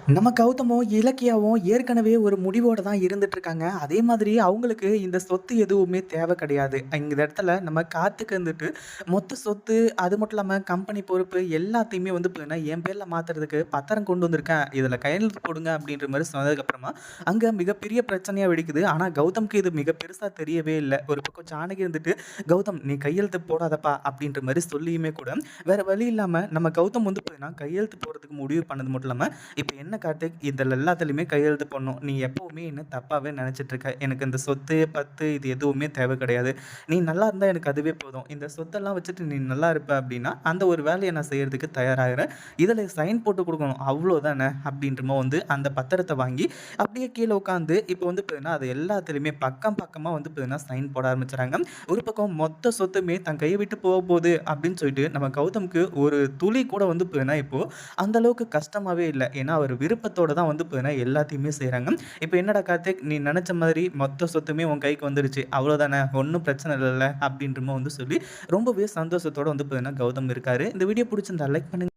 நம்ம கௌதமும், இலக்கியாவும் ஏற்கனவே ஒரு முடிவோட தான் இருந்துட்டு இருக்காங்க. அதே மாதிரி அவங்களுக்கு இந்த சொத்து எதுவுமே தேவை கிடையாது. இந்த இடத்துல நம்ம கார்த்திக் வந்துட்டு மொத்த சொத்து, அது மட்டும் இல்லாம கம்பெனி பொறுப்பு எல்லாத்தையுமே வந்து பார்த்தீங்கன்னா, என் பேர்ல மாத்துறதுக்கு பத்திரம் கொண்டு வந்திருக்கேன். இதில கையெழுத்து போடுங்க அப்படின்ற மாரி சொன்னதுக்கப்புறமா, அங்க மிகப்பெரிய பிரச்சனையா வெடிக்குது. ஆனா கௌதம்க்கு இது மிக பெருசா தெரியவே இல்ல. ஒரு பக்கம் ஜானகி இருந்துட்டு, "கௌதம் நீ கையெழுத்து போடாதப்பா" அப்படின்ற மாரி சொல்லியுமே கூட, வேற வழி இல்லாம நம்ம கௌதம் வந்து பார்த்தீங்கன்னா, கையெழுத்து போடுறதுக்கு முடிவு பண்ணது மட்டும் இல்லாம, இப்ப என்ன கார்த்திக் இதில எல்லாத்துலயுமே கையெழுத்து போடணும். நீ எப்பவுமே என்ன தப்பாவே நெனச்சிட்டு இருக்க. எனக்கு இந்த சொத்து, பத்து இது எதுவுமே தேவை கிடையாது. நீ நல்லா இருந்தா எனக்கு அதுவே போதும். இந்த சொத்தெல்லாம் வச்சுட்டு நீ நல்லா இருப்ப அப்டின்னா, அந்த ஒரு வேலைய நான் செய்றதுக்கு தயாராகுறேன். இதில சைன் போட்டு குடுக்கணும். அவ்ளோதானே அப்டின்ற மாரி வந்து அந்த பத்திரத்த வாங்கி, அப்படியே கீழ உட்காந்து இப்ப வந்து பார்த்தீங்கன்னா, அது எல்லாத்துலயுமே பக்கம் பக்கமா வந்து பார்த்தீங்கன்னா, சைன் போட ஆரம்பிச்சுறாங்க. ஒரு பக்கம் மொத்த சொத்துமே தன் கைய விட்டு போகப்போது அப்படின்னு சொல்லிட்டு, நம்ம கௌதம்க்கு ஒரு துளி கூட வந்து பார்த்தீங்கன்னா, இப்போ அந்த அளவுக்கு கஷ்டமாவே இல்ல. ஏன்னா, அவரு விருப்பத்தோட தான் வந்து பார்த்தீங்கன்னா, எல்லாத்தையுமே செய்றாங்க. இப்ப என்னடா கார்த்திக், நீ நெனச்ச மாதிரி மொத்த சொத்துமே உன் கைக்கு வந்துருச்சு. அவ்வளோதானே, ஒண்ணும் பிரச்சனை இல்லல்ல அப்படின்ற மாரி வந்து சொல்லி, ரொம்பவே சந்தோஷத்தோட வந்து பார்த்தீங்கன்னா, கௌதம் இருக்காரு. இந்த வீடியோ புடிச்சிருந்தா லைக் பண்ணுங்க.